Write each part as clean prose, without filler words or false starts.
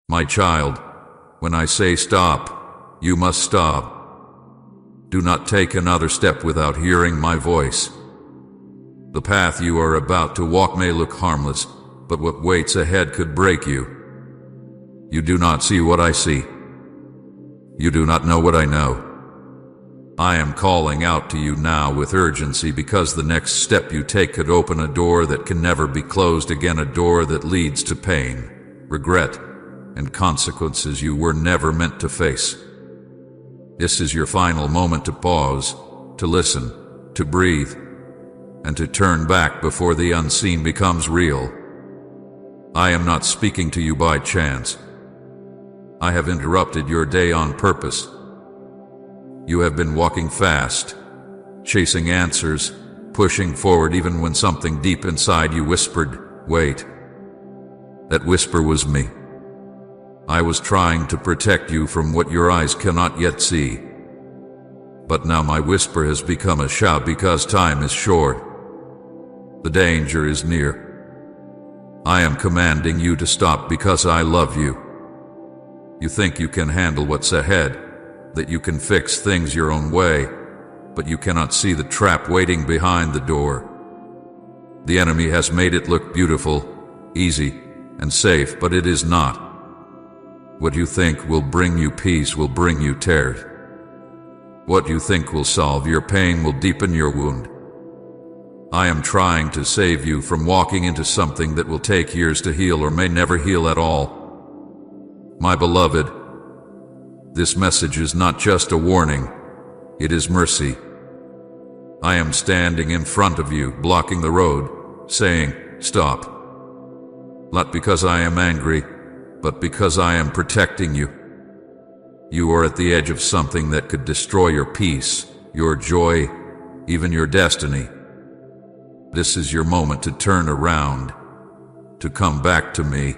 My child, when I say stop, you must stop. Do not take another step without hearing my voice. The path you are about to walk may look harmless, but what waits ahead could break you. You do not see what I see. You do not know what I know. I am calling out to you now with urgency because the next step you take could open a door that can never be closed again, a door that leads to pain, regret, and consequences you were never meant to face. This is your final moment to pause, to listen, to breathe, and to turn back before the unseen becomes real. I am not speaking to you by chance. I have interrupted your day on purpose. You have been walking fast, chasing answers, pushing forward even when something deep inside you whispered, wait. That whisper was me. I was trying to protect you from what your eyes cannot yet see. But now my whisper has become a shout because time is short. The danger is near. I am commanding you to stop because I love you. You think you can handle what's ahead, that you can fix things your own way, but you cannot see the trap waiting behind the door. The enemy has made it look beautiful, easy, and safe, but it is not. What you think will bring you peace will bring you terror. What you think will solve your pain will deepen your wound. I am trying to save you from walking into something that will take years to heal or may never heal at all. My beloved, this message is not just a warning, it is mercy. I am standing in front of you, blocking the road, saying, stop. Not because I am angry, but because I am protecting you. You are at the edge of something that could destroy your peace, your joy, even your destiny. This is your moment to turn around, to come back to me,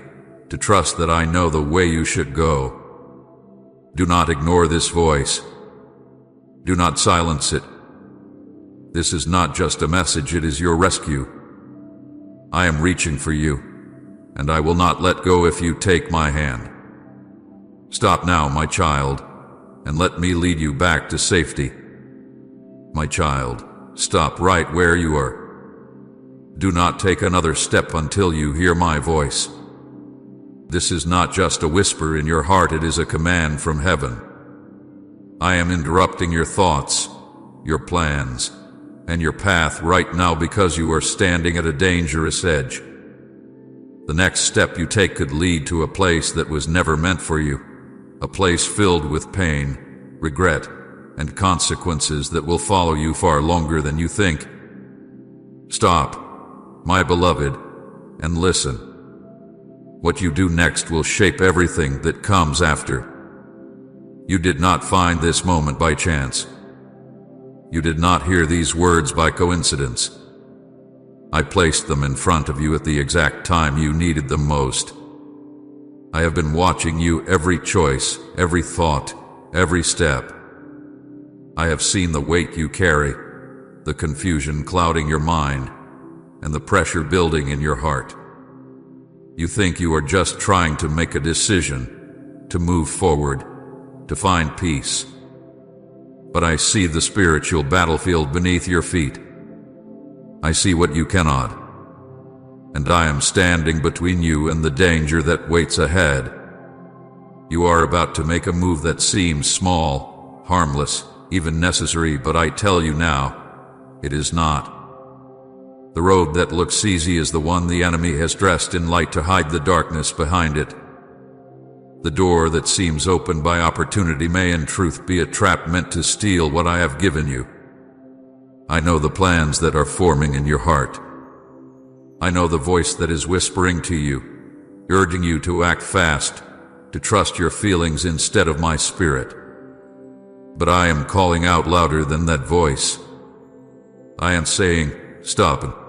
to trust that I know the way you should go. Do not ignore this voice. Do not silence it. This is not just a message, it is your rescue. I am reaching for you, and I will not let go if you take my hand. Stop now, my child, and let me lead you back to safety. My child, stop right where you are. Do not take another step until you hear my voice. This is not just a whisper in your heart, it is a command from heaven. I am interrupting your thoughts, your plans, and your path right now because you are standing at a dangerous edge. The next step you take could lead to a place that was never meant for you, a place filled with pain, regret, and consequences that will follow you far longer than you think. Stop, my beloved, and listen. What you do next will shape everything that comes after. You did not find this moment by chance. You did not hear these words by coincidence. I placed them in front of you at the exact time you needed them most. I have been watching you every choice, every thought, every step. I have seen the weight you carry, the confusion clouding your mind, and the pressure building in your heart. You think you are just trying to make a decision, to move forward, to find peace. But I see the spiritual battlefield beneath your feet. I see what you cannot, and I am standing between you and the danger that waits ahead. You are about to make a move that seems small, harmless, even necessary, but I tell you now, it is not. The road that looks easy is the one the enemy has dressed in light to hide the darkness behind it. The door that seems open by opportunity may in truth be a trap meant to steal what I have given you. I know the plans that are forming in your heart. I know the voice that is whispering to you, urging you to act fast, to trust your feelings instead of my spirit. But I am calling out louder than that voice. I am saying, stop.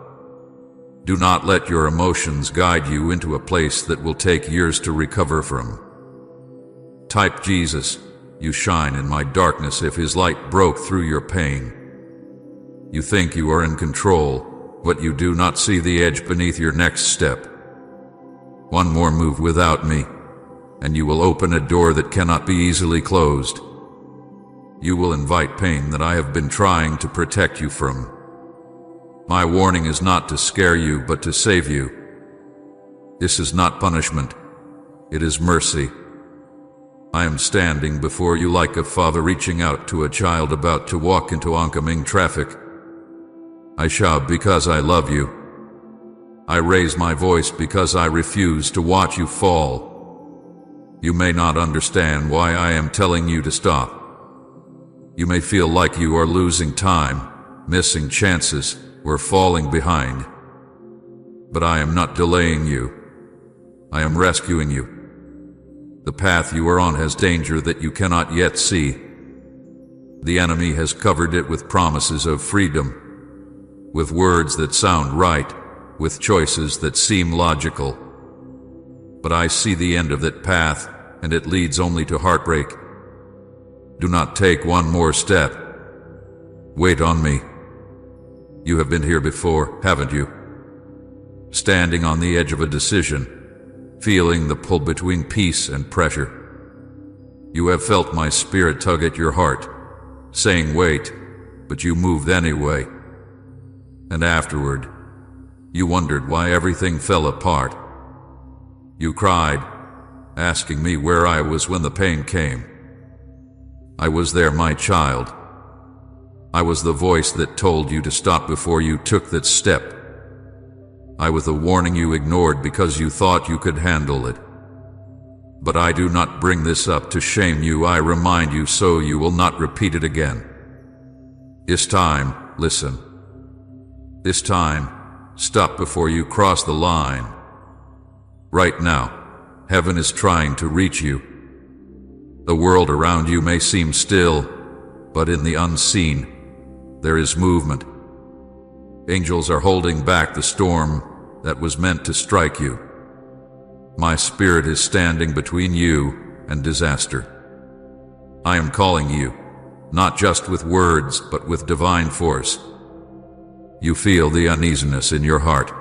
Do not let your emotions guide you into a place that will take years to recover from. Type Jesus, you shine in my darkness if his light broke through your pain. You think you are in control, but you do not see the edge beneath your next step. One more move without me, and you will open a door that cannot be easily closed. You will invite pain that I have been trying to protect you from. My warning is not to scare you, but to save you. This is not punishment. It is mercy. I am standing before you like a father reaching out to a child about to walk into oncoming traffic. I shout because I love you. I raise my voice because I refuse to watch you fall. You may not understand why I am telling you to stop. You may feel like you are losing time, missing chances, or falling behind. But I am not delaying you. I am rescuing you. The path you are on has danger that you cannot yet see. The enemy has covered it with promises of freedom, with words that sound right, with choices that seem logical. But I see the end of that path, and it leads only to heartbreak. Do not take one more step. Wait on me. You have been here before, haven't you? Standing on the edge of a decision, feeling the pull between peace and pressure. You have felt my spirit tug at your heart, saying wait, but you moved anyway. And afterward, you wondered why everything fell apart. You cried, asking me where I was when the pain came. I was there, my child. I was the voice that told you to stop before you took that step. I was the warning you ignored because you thought you could handle it. But I do not bring this up to shame you, I remind you so you will not repeat it again. This time, listen. This time, stop before you cross the line. Right now, heaven is trying to reach you. The world around you may seem still, but in the unseen, there is movement. Angels are holding back the storm that was meant to strike you. My spirit is standing between you and disaster. I am calling you, not just with words, but with divine force. You feel the uneasiness in your heart.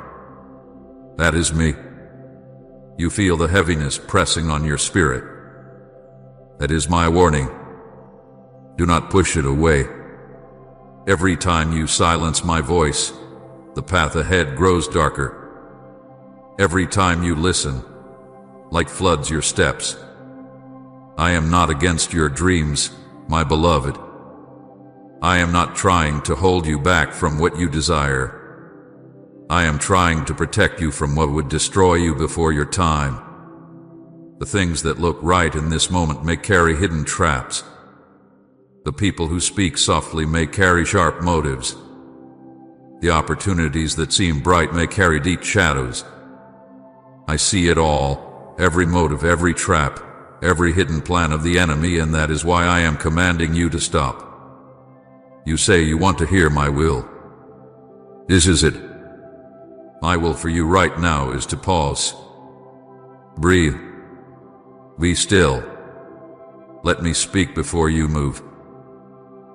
That is me. You feel the heaviness pressing on your spirit. That is my warning. Do not push it away. Every time you silence my voice, the path ahead grows darker. Every time you listen, light floods your steps. I am not against your dreams, my beloved. I am not trying to hold you back from what you desire. I am trying to protect you from what would destroy you before your time. The things that look right in this moment may carry hidden traps. The people who speak softly may carry sharp motives. The opportunities that seem bright may carry deep shadows. I see it all, every motive, every trap, every hidden plan of the enemy, and that is why I am commanding you to stop. You say you want to hear my will. This is it. My will for you right now is to pause. Breathe. Be still. Let me speak before you move.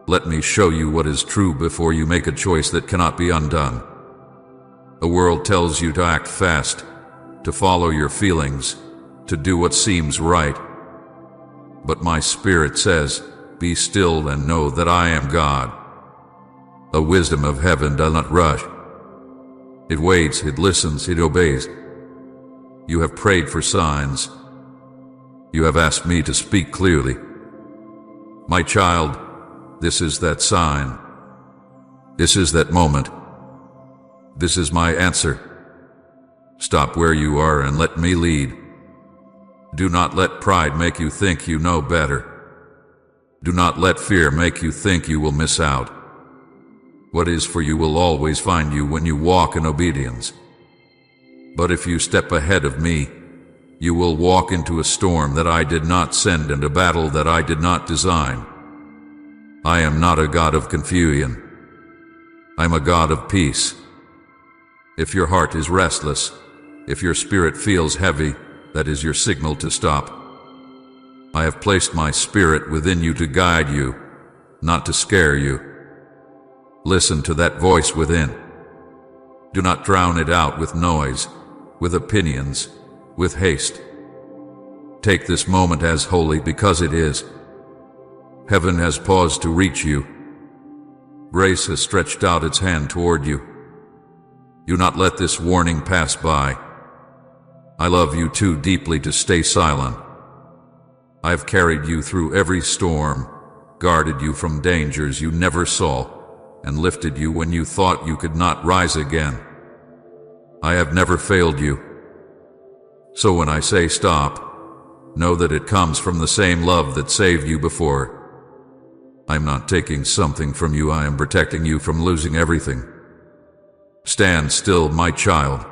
Let me show you what is true before you make a choice that cannot be undone. The world tells you to act fast, to follow your feelings, to do what seems right. But my spirit says, be still and know that I am God. The wisdom of heaven does not rush. It waits, it listens, it obeys. You have prayed for signs. You have asked me to speak clearly. My child, this is that sign. This is that moment. This is my answer. Stop where you are and let me lead. Do not let pride make you think you know better. Do not let fear make you think you will miss out. What is for you will always find you when you walk in obedience. But if you step ahead of me, you will walk into a storm that I did not send and a battle that I did not design. I am not a God of confusion. I am a God of peace. If your heart is restless, if your spirit feels heavy, that is your signal to stop. I have placed my spirit within you to guide you, not to scare you. Listen to that voice within. Do not drown it out with noise, with opinions, with haste. take this moment as holy because it is. Heaven has paused to reach you. Grace has stretched out its hand toward you. Do not let this warning pass by. I love you too deeply to stay silent. I have carried you through every storm, guarded you from dangers you never saw, and lifted you when you thought you could not rise again. I have never failed you. So when I say stop, know that it comes from the same love that saved you before. I'm not taking something from you, I am protecting you from losing everything. Stand still, my child.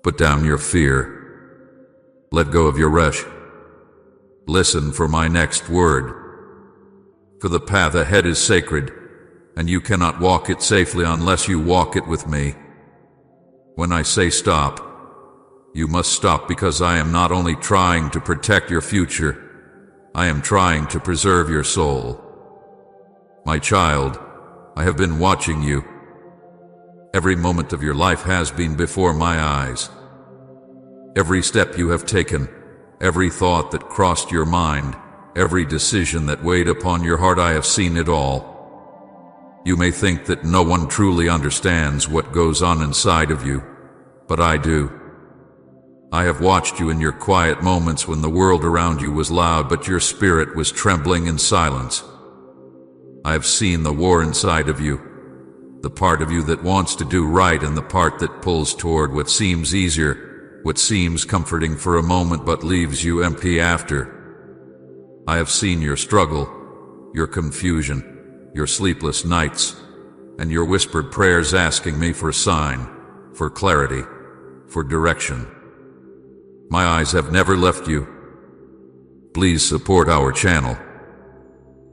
Put down your fear. Let go of your rush. Listen for my next word. For the path ahead is sacred, and you cannot walk it safely unless you walk it with me. When I say stop, you must stop because I am not only trying to protect your future, I am trying to preserve your soul. My child, I have been watching you. Every moment of your life has been before my eyes. Every step you have taken, every thought that crossed your mind, every decision that weighed upon your heart, I have seen it all. You may think that no one truly understands what goes on inside of you, but I do. I have watched you in your quiet moments when the world around you was loud, but your spirit was trembling in silence. I have seen the war inside of you, the part of you that wants to do right and the part that pulls toward what seems easier, what seems comforting for a moment but leaves you empty after. I have seen your struggle, your confusion, your sleepless nights, and your whispered prayers asking me for a sign, for clarity, for direction. My eyes have never left you. Please support our channel.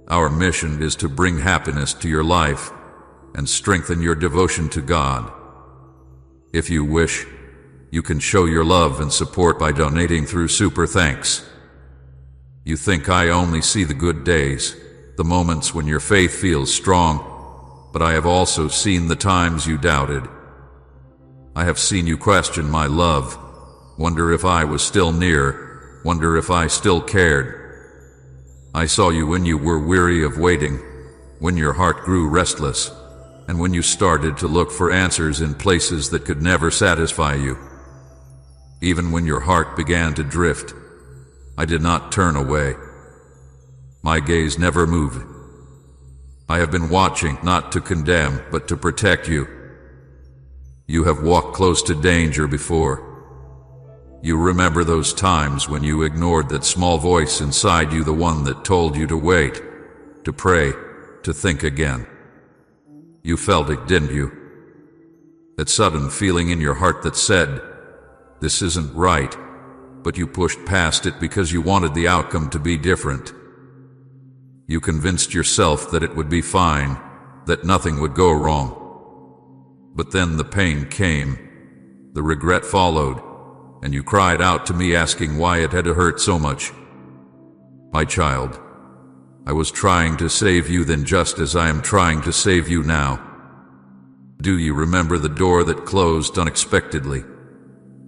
Our mission is to bring happiness to your life and strengthen your devotion to God. If you wish, you can show your love and support by donating through Super Thanks. You think I only see the good days, the moments when your faith feels strong, but I have also seen the times you doubted. I have seen you question my love, wonder if I was still near, wonder if I still cared. I saw you when you were weary of waiting, when your heart grew restless, and when you started to look for answers in places that could never satisfy you. Even when your heart began to drift, I did not turn away. My gaze never moved. I have been watching, not to condemn, but to protect you. You have walked close to danger before. You remember those times when you ignored that small voice inside you, the one that told you to wait, to pray, to think again. You felt it, didn't you? That sudden feeling in your heart that said, "This isn't right," but you pushed past it because you wanted the outcome to be different. You convinced yourself that it would be fine, that nothing would go wrong. But then the pain came, the regret followed, and you cried out to me asking why it had to hurt so much. My child, I was trying to save you then, just as I am trying to save you now. Do you remember the door that closed unexpectedly?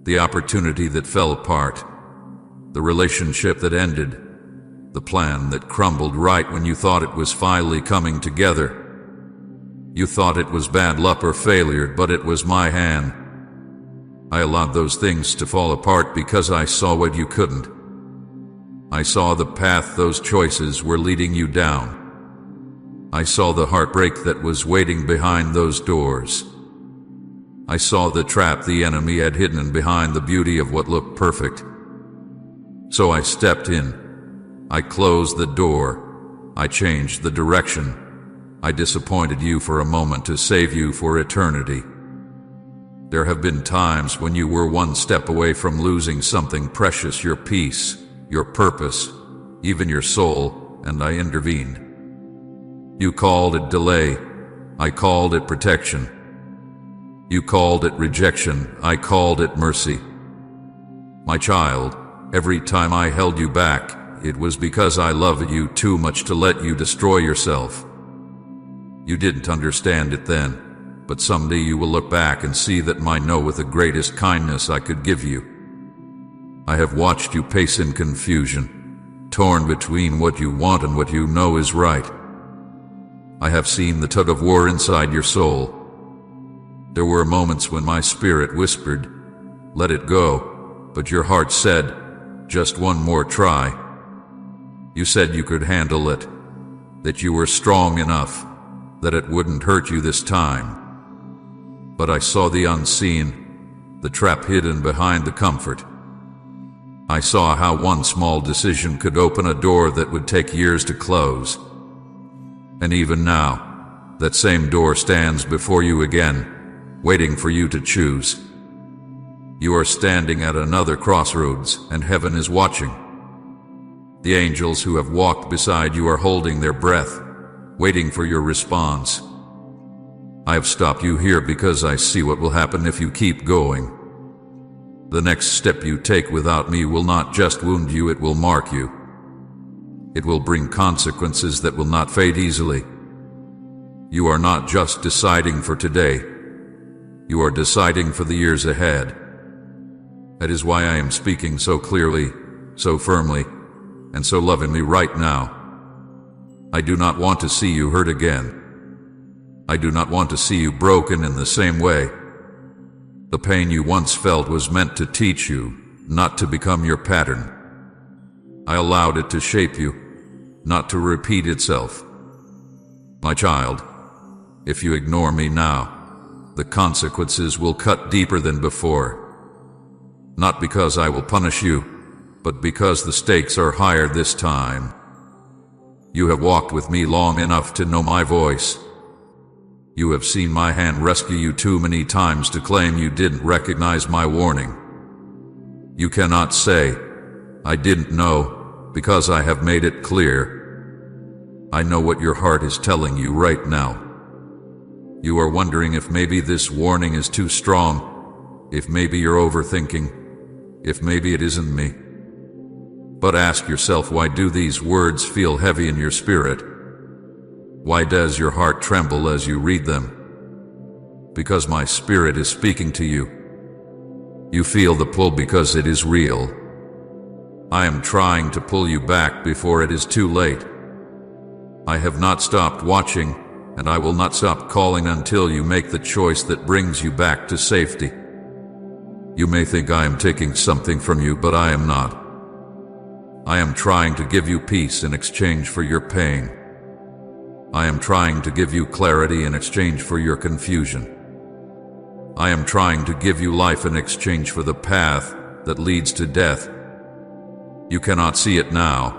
The opportunity that fell apart? The relationship that ended? The plan that crumbled right when you thought it was finally coming together? You thought it was bad luck or failure, but it was my hand. I allowed those things to fall apart because I saw what you couldn't. I saw the path those choices were leading you down. I saw the heartbreak that was waiting behind those doors. I saw the trap the enemy had hidden behind the beauty of what looked perfect. So I stepped in. I closed the door. I changed the direction. I disappointed you for a moment to save you for eternity. There have been times when you were one step away from losing something precious, your peace, your purpose, even your soul, and I intervened. You called it delay. I called it protection. You called it rejection. I called it mercy. My child, every time I held you back, it was because I loved you too much to let you destroy yourself. You didn't understand it then, but someday you will look back and see that I know with the greatest kindness I could give you. I have watched you pace in confusion, torn between what you want and what you know is right. I have seen the tug of war inside your soul. There were moments when my spirit whispered, "Let it go," but your heart said, "Just one more try." You said you could handle it, that you were strong enough, that it wouldn't hurt you this time. But I saw the unseen, the trap hidden behind the comfort. I saw how one small decision could open a door that would take years to close. And even now, that same door stands before you again, waiting for you to choose. You are standing at another crossroads, and heaven is watching. The angels who have walked beside you are holding their breath, waiting for your response. I have stopped you here because I see what will happen if you keep going. The next step you take without me will not just wound you, it will mark you. It will bring consequences that will not fade easily. You are not just deciding for today. You are deciding for the years ahead. That is why I am speaking so clearly, so firmly, and so lovingly right now. I do not want to see you hurt again. I do not want to see you broken in the same way. The pain you once felt was meant to teach you, not to become your pattern. I allowed it to shape you, not to repeat itself. My child, if you ignore me now, the consequences will cut deeper than before. Not because I will punish you, but because the stakes are higher this time. You have walked with me long enough to know my voice. You have seen my hand rescue you too many times to claim you didn't recognize my warning. You cannot say, "I didn't know," because I have made it clear. I know what your heart is telling you right now. You are wondering if maybe this warning is too strong, if maybe you're overthinking, if maybe it isn't me. But ask yourself, why do these words feel heavy in your spirit? Why does your heart tremble as you read them? Because my spirit is speaking to you. You feel the pull because it is real. I am trying to pull you back before it is too late. I have not stopped watching, and I will not stop calling until you make the choice that brings you back to safety. You may think I am taking something from you, but I am not. I am trying to give you peace in exchange for your pain. I am trying to give you clarity in exchange for your confusion. I am trying to give you life in exchange for the path that leads to death. You cannot see it now,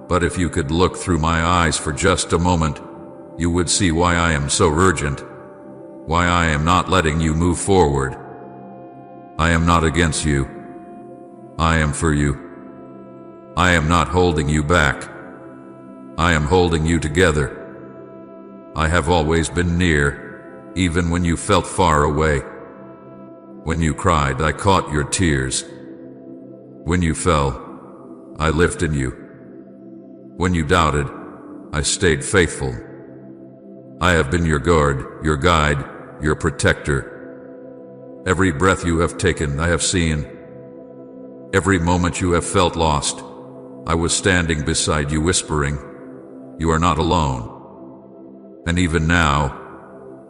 but if you could look through my eyes for just a moment, you would see why I am so urgent, why I am not letting you move forward. I am not against you. I am for you. I am not holding you back. I am holding you together. I have always been near, even when you felt far away. When you cried, I caught your tears. When you fell, I lifted you. When you doubted, I stayed faithful. I have been your guard, your guide, your protector. Every breath you have taken, I have seen. Every moment you have felt lost, I was standing beside you whispering, "You are not alone." And even now,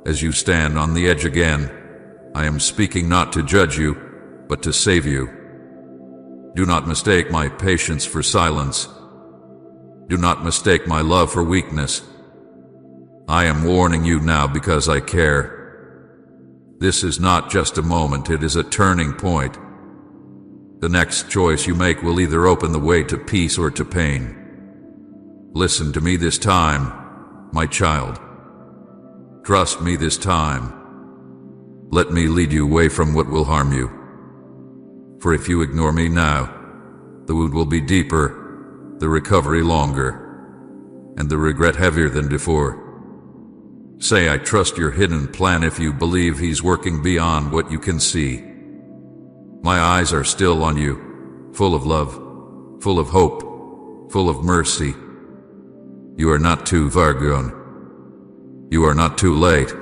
as you stand on the edge again, I am speaking not to judge you, but to save you. Do not mistake my patience for silence. Do not mistake my love for weakness. I am warning you now because I care. This is not just a moment, it is a turning point. The next choice you make will either open the way to peace or to pain. Listen to me this time, my child. Trust me this time. Let me lead you away from what will harm you. For if you ignore me now, the wound will be deeper, the recovery longer, and the regret heavier than before. Say I trust your hidden plan if you believe he's working beyond what you can see. My eyes are still on you, full of love, full of hope, full of mercy. You are not too far gone. You are not too late.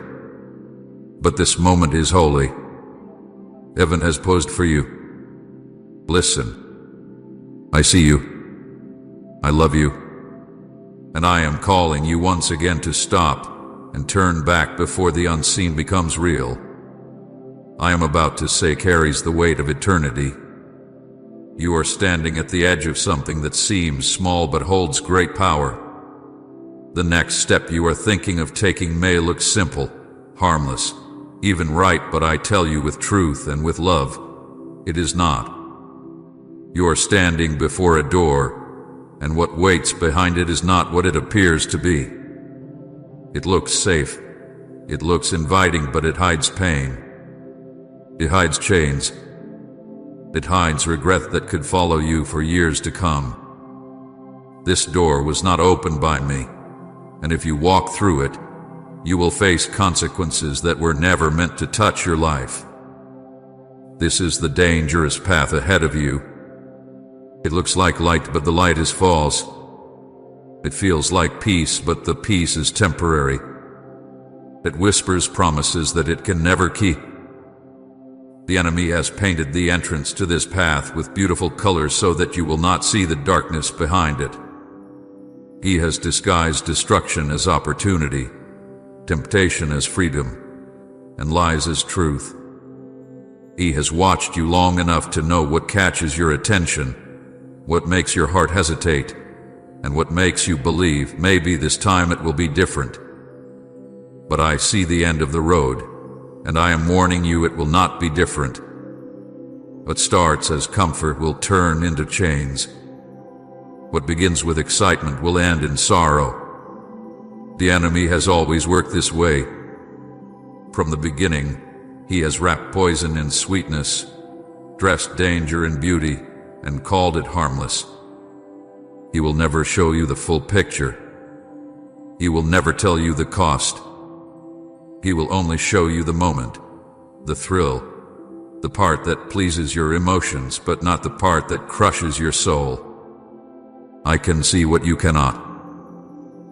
But this moment is holy. Heaven has posed for you. Listen. I see you. I love you. And I am calling you once again to stop and turn back before the unseen becomes real. I am about to say carries the weight of eternity. You are standing at the edge of something that seems small but holds great power. The next step you are thinking of taking may look simple, harmless, even right, but I tell you with truth and with love, it is not. You are standing before a door, and what waits behind it is not what it appears to be. It looks safe, it looks inviting, but it hides pain. It hides chains. It hides regret that could follow you for years to come. This door was not opened by me, and if you walk through it, you will face consequences that were never meant to touch your life. This is the dangerous path ahead of you. It looks like light, but the light is false. It feels like peace, but the peace is temporary. It whispers promises that it can never keep. The enemy has painted the entrance to this path with beautiful colors so that you will not see the darkness behind it. He has disguised destruction as opportunity, temptation as freedom, and lies as truth. He has watched you long enough to know what catches your attention, what makes your heart hesitate, and what makes you believe maybe this time it will be different. But I see the end of the road, and I am warning you it will not be different. What starts as comfort will turn into chains. What begins with excitement will end in sorrow. The enemy has always worked this way. From the beginning, he has wrapped poison in sweetness, dressed danger in beauty, and called it harmless. He will never show you the full picture. He will never tell you the cost. He will only show you the moment, the thrill, the part that pleases your emotions, but not the part that crushes your soul. I can see what you cannot.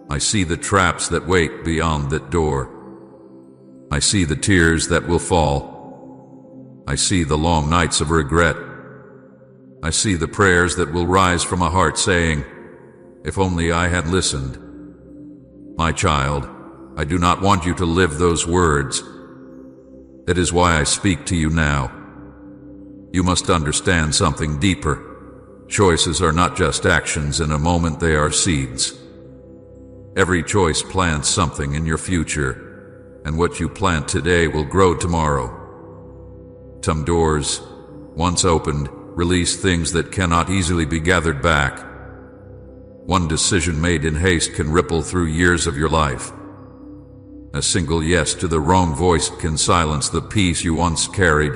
I see the traps that wait beyond that door. I see the tears that will fall. I see the long nights of regret. I see the prayers that will rise from a heart saying, "If only I had listened." My child, I do not want you to live those words. That is why I speak to you now. You must understand something deeper. Choices are not just actions in a moment, they are seeds. Every choice plants something in your future, and what you plant today will grow tomorrow. Some doors, once opened, release things that cannot easily be gathered back. One decision made in haste can ripple through years of your life. A single yes to the wrong voice can silence the peace you once carried.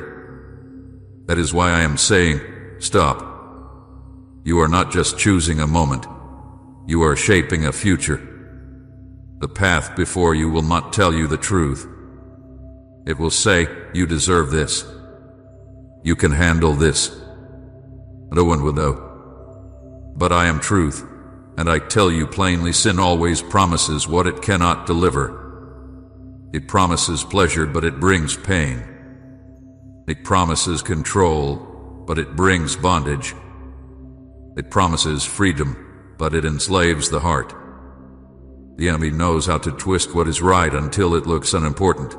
That is why I am saying, stop. You are not just choosing a moment. You are shaping a future. The path before you will not tell you the truth. It will say, you deserve this. You can handle this. No one will know. But I am truth, and I tell you plainly, sin always promises what it cannot deliver. It promises pleasure, but it brings pain. It promises control, but it brings bondage. It promises freedom, but it enslaves the heart. The enemy knows how to twist what is right until it looks unimportant.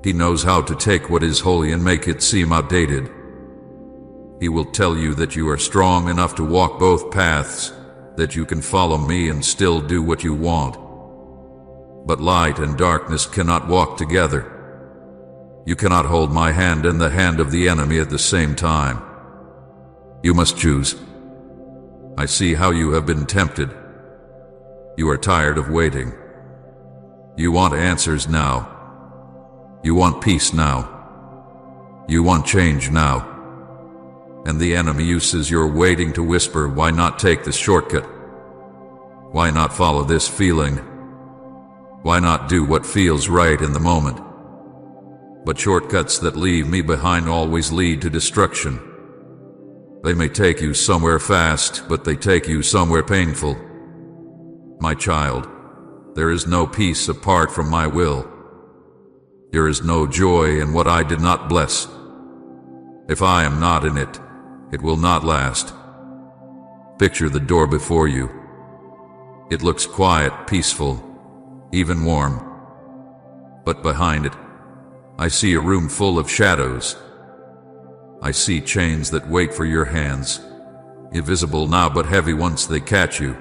He knows how to take what is holy and make it seem outdated. He will tell you that you are strong enough to walk both paths, that you can follow me and still do what you want. But light and darkness cannot walk together. You cannot hold my hand and the hand of the enemy at the same time. You must choose. I see how you have been tempted. You are tired of waiting. You want answers now. You want peace now. You want change now. And the enemy uses your waiting to whisper, why not take this shortcut? Why not follow this feeling? Why not do what feels right in the moment? But shortcuts that leave me behind always lead to destruction. They may take you somewhere fast, but they take you somewhere painful. My child, there is no peace apart from my will. There is no joy in what I did not bless. If I am not in it, it will not last. Picture the door before you. It looks quiet, peaceful, even warm. But behind it, I see a room full of shadows. I see chains that wait for your hands, invisible now but heavy once they catch you.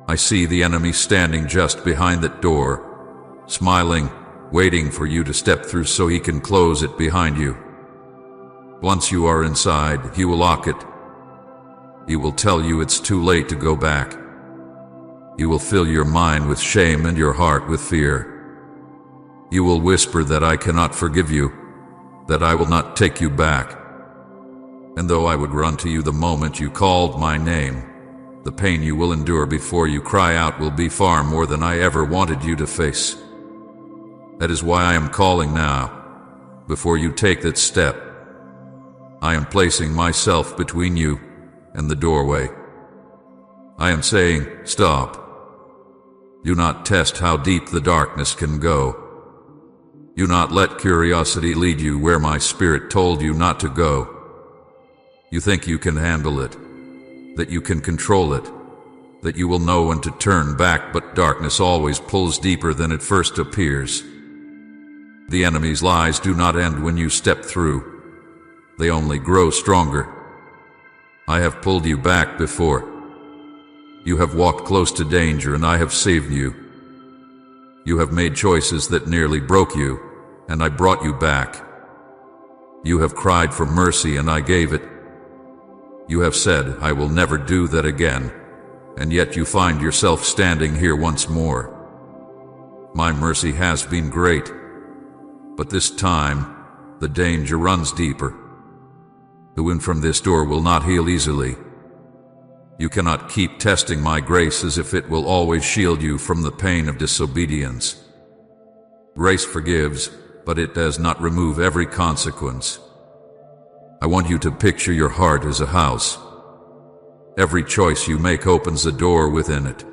I see the enemy standing just behind that door, smiling, waiting for you to step through so he can close it behind you. Once you are inside, he will lock it. He will tell you it's too late to go back. He will fill your mind with shame and your heart with fear. You will whisper that I cannot forgive you, that I will not take you back. And though I would run to you the moment you called my name, the pain you will endure before you cry out will be far more than I ever wanted you to face. That is why I am calling now, before you take that step. I am placing myself between you and the doorway. I am saying, stop. Do not test how deep the darkness can go. Do not let curiosity lead you where my spirit told you not to go. You think you can handle it, that you can control it, that you will know when to turn back, but darkness always pulls deeper than it first appears. The enemy's lies do not end when you step through. They only grow stronger. I have pulled you back before. You have walked close to danger and I have saved you. You have made choices that nearly broke you, and I brought you back. You have cried for mercy and I gave it. You have said, I will never do that again, and yet you find yourself standing here once more. My mercy has been great, but this time the danger runs deeper. The wind from this door will not heal easily. You cannot keep testing my grace as if it will always shield you from the pain of disobedience. Grace forgives, but it does not remove every consequence. I want you to picture your heart as a house. Every choice you make opens a door within it.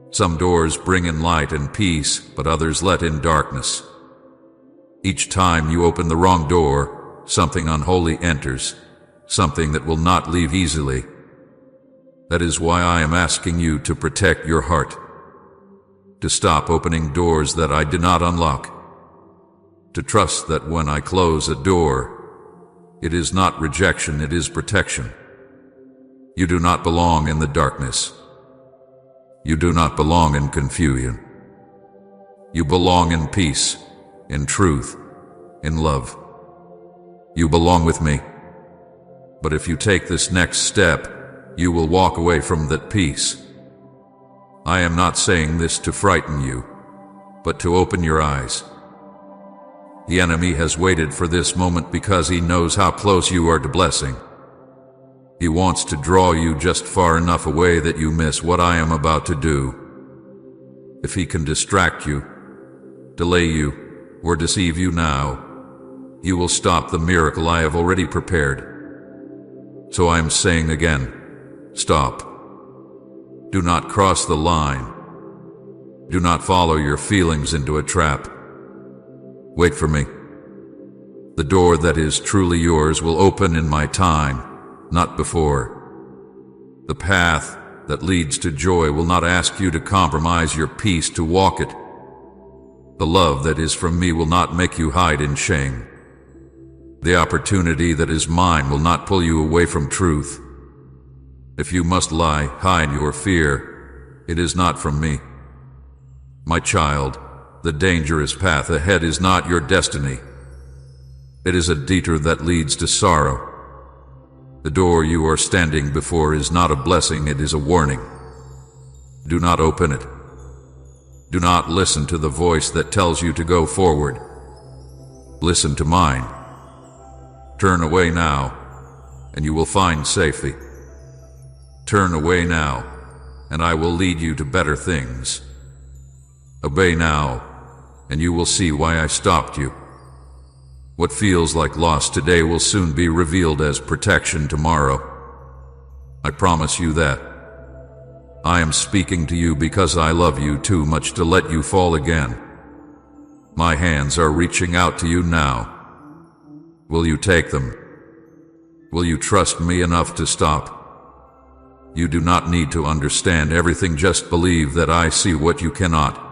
Some doors bring in light and peace, but others let in darkness. Each time you open the wrong door, something unholy enters, something that will not leave easily. That is why I am asking you to protect your heart, to stop opening doors that I did not unlock, to trust that when I close a door, it is not rejection, it is protection. You do not belong in the darkness. You do not belong in confusion. You belong in peace, in truth, in love. You belong with me. But if you take this next step, you will walk away from that peace. I am not saying this to frighten you, but to open your eyes. The enemy has waited for this moment because he knows how close you are to blessing. He wants to draw you just far enough away that you miss what I am about to do. If he can distract you, delay you, or deceive you now, you will stop the miracle I have already prepared. So I am saying again, stop. Do not cross the line. Do not follow your feelings into a trap. Wait for me. The door that is truly yours will open in my time, not before. The path that leads to joy will not ask you to compromise your peace to walk it. The love that is from me will not make you hide in shame. The opportunity that is mine will not pull you away from truth. If you must lie, hide your fear, it is not from me. My child, the dangerous path ahead is not your destiny. It is a detour that leads to sorrow. The door you are standing before is not a blessing, it is a warning. Do not open it. Do not listen to the voice that tells you to go forward. Listen to mine. Turn away now, and you will find safety. Turn away now, and I will lead you to better things. Obey now, and you will see why I stopped you. What feels like loss today will soon be revealed as protection tomorrow. I promise you that. I am speaking to you because I love you too much to let you fall again. My hands are reaching out to you now. Will you take them? Will you trust me enough to stop? You do not need to understand everything, just believe that I see what you cannot.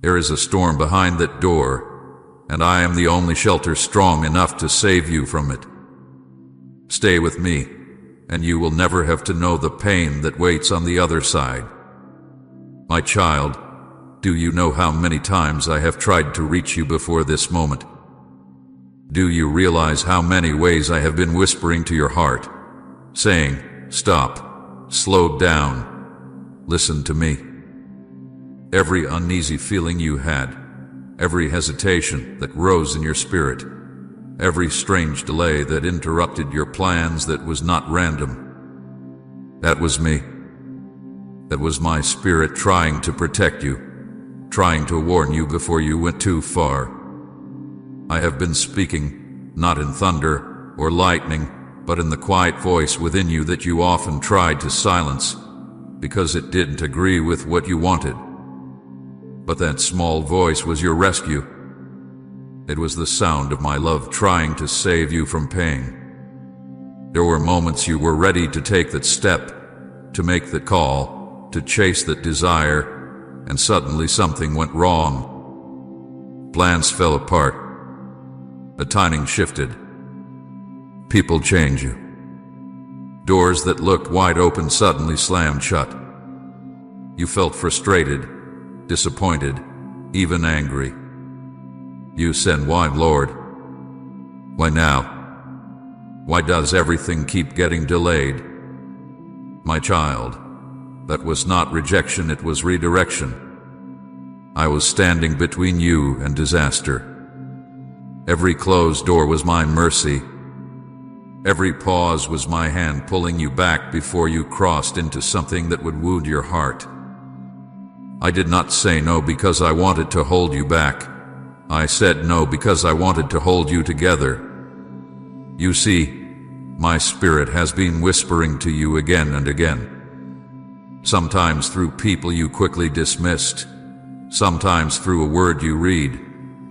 There is a storm behind that door, and I am the only shelter strong enough to save you from it. Stay with me, and you will never have to know the pain that waits on the other side. My child, do you know how many times I have tried to reach you before this moment? Do you realize how many ways I have been whispering to your heart, saying, stop, slow down, listen to me? Every uneasy feeling you had, every hesitation that rose in your spirit, every strange delay that interrupted your plans that was not random. That was me. That was my spirit trying to protect you, trying to warn you before you went too far. I have been speaking, not in thunder or lightning, but in the quiet voice within you that you often tried to silence because it didn't agree with what you wanted. But that small voice was your rescue. It was the sound of my love trying to save you from pain. There were moments you were ready to take that step, to make that call, to chase that desire, and suddenly something went wrong. Plans fell apart. A timing shifted. People change you. Doors that looked wide open suddenly slammed shut. You felt frustrated, disappointed, even angry. You said, "Why, Lord? Why now? Why does everything keep getting delayed?" My child, that was not rejection, it was redirection. I was standing between you and disaster. Every closed door was my mercy. Every pause was my hand pulling you back before you crossed into something that would wound your heart. I did not say no because I wanted to hold you back. I said no because I wanted to hold you together. You see, my spirit has been whispering to you again and again. Sometimes through people you quickly dismissed, sometimes through a word you read,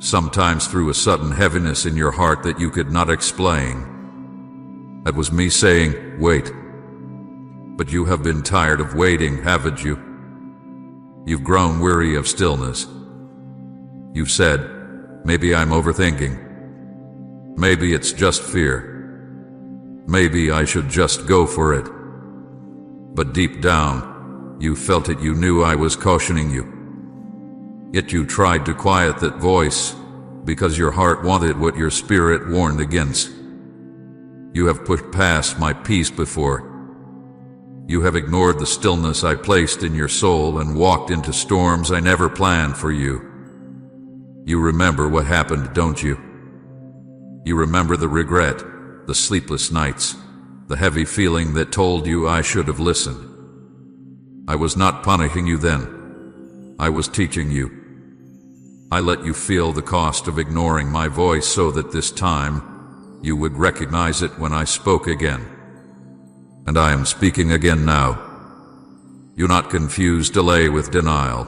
sometimes through a sudden heaviness in your heart that you could not explain. That was me saying, wait. But you have been tired of waiting, haven't you? You've grown weary of stillness. You've said, maybe I'm overthinking. Maybe it's just fear. Maybe I should just go for it. But deep down, you felt it, you knew I was cautioning you. Yet you tried to quiet that voice because your heart wanted what your spirit warned against. You have pushed past my peace before. You have ignored the stillness I placed in your soul and walked into storms I never planned for you. You remember what happened, don't you? You remember the regret, the sleepless nights, the heavy feeling that told you I should have listened. I was not punishing you then. I was teaching you. I let you feel the cost of ignoring my voice so that this time you would recognize it when I spoke again. And I am speaking again now. Do not confuse delay with denial.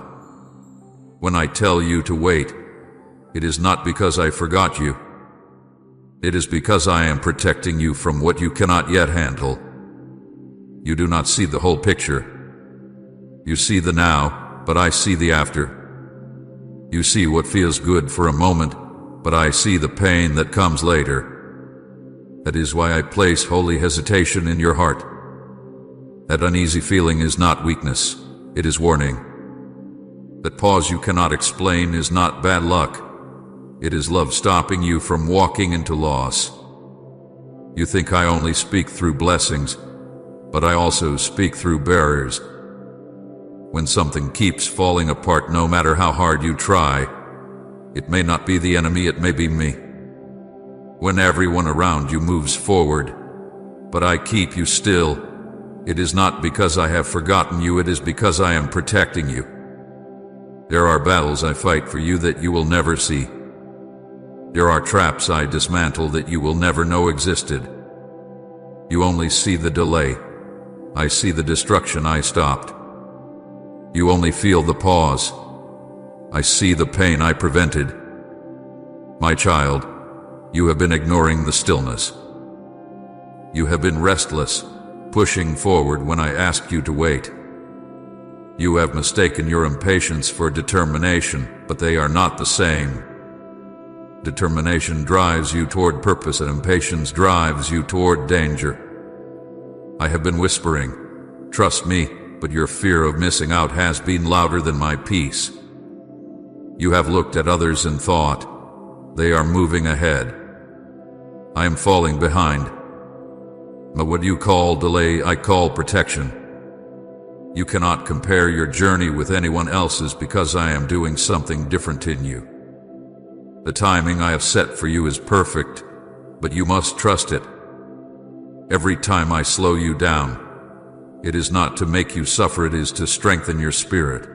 When I tell you to wait, it is not because I forgot you. It is because I am protecting you from what you cannot yet handle. You do not see the whole picture. You see the now, but I see the after. You see what feels good for a moment, but I see the pain that comes later. That is why I place holy hesitation in your heart. That uneasy feeling is not weakness, it is warning. That pause you cannot explain is not bad luck. It is love stopping you from walking into loss. You think I only speak through blessings, but I also speak through barriers. When something keeps falling apart, no matter how hard you try, it may not be the enemy, it may be me. When everyone around you moves forward, but I keep you still, it is not because I have forgotten you, it is because I am protecting you. There are battles I fight for you that you will never see. There are traps I dismantle that you will never know existed. You only see the delay. I see the destruction I stopped. You only feel the pause. I see the pain I prevented. My child, you have been ignoring the stillness. You have been restless, pushing forward when I asked you to wait. You have mistaken your impatience for determination, but they are not the same. Determination drives you toward purpose, and impatience drives you toward danger. I have been whispering, trust me, but your fear of missing out has been louder than my peace. You have looked at others and thought, they are moving ahead. I am falling behind. But what you call delay, I call protection. You cannot compare your journey with anyone else's because I am doing something different in you. The timing I have set for you is perfect, but you must trust it. Every time I slow you down, it is not to make you suffer, it is to strengthen your spirit.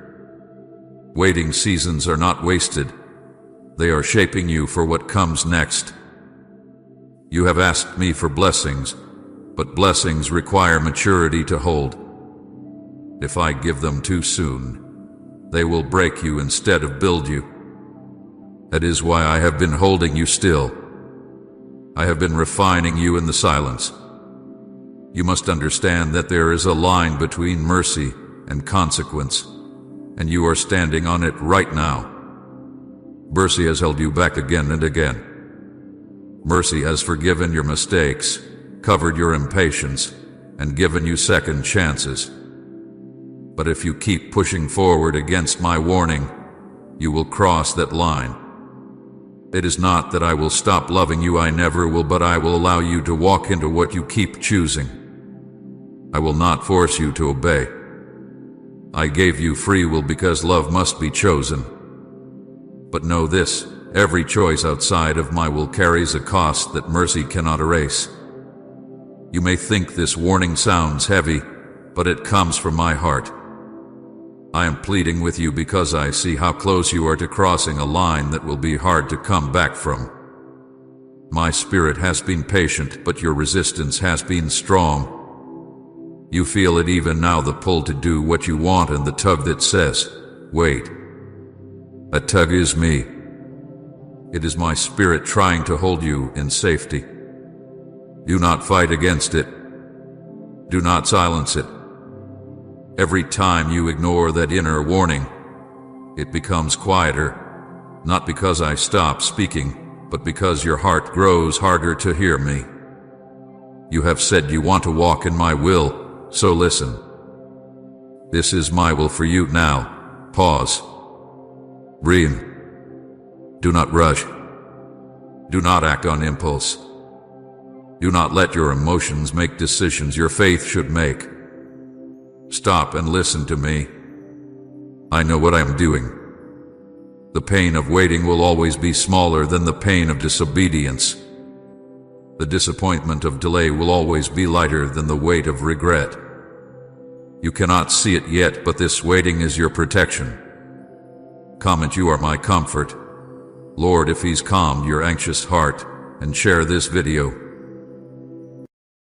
Waiting seasons are not wasted. They are shaping you for what comes next. You have asked me for blessings, but blessings require maturity to hold. If I give them too soon, they will break you instead of build you. That is why I have been holding you still. I have been refining you in the silence. You must understand that there is a line between mercy and consequence, and you are standing on it right now. Mercy has held you back again and again. Mercy has forgiven your mistakes, covered your impatience, and given you second chances. But if you keep pushing forward against my warning, you will cross that line. It is not that I will stop loving you, I never will, but I will allow you to walk into what you keep choosing. I will not force you to obey. I gave you free will because love must be chosen. But know this, every choice outside of my will carries a cost that mercy cannot erase. You may think this warning sounds heavy, but it comes from my heart. I am pleading with you because I see how close you are to crossing a line that will be hard to come back from. My spirit has been patient, but your resistance has been strong. You feel it even now, the pull to do what you want and the tug that says, wait. That tug is me. It is my spirit trying to hold you in safety. Do not fight against it. Do not silence it. Every time you ignore that inner warning, it becomes quieter, not because I stop speaking, but because your heart grows harder to hear me. You have said you want to walk in my will, so listen. This is my will for you now. Pause. Breathe. Do not rush. Do not act on impulse. Do not let your emotions make decisions your faith should make. Stop and listen to me. I know what I am doing. The pain of waiting will always be smaller than the pain of disobedience. The disappointment of delay will always be lighter than the weight of regret. You cannot see it yet, but this waiting is your protection. Comment, you are my comfort. Lord, if He's calmed your anxious heart, and share this video.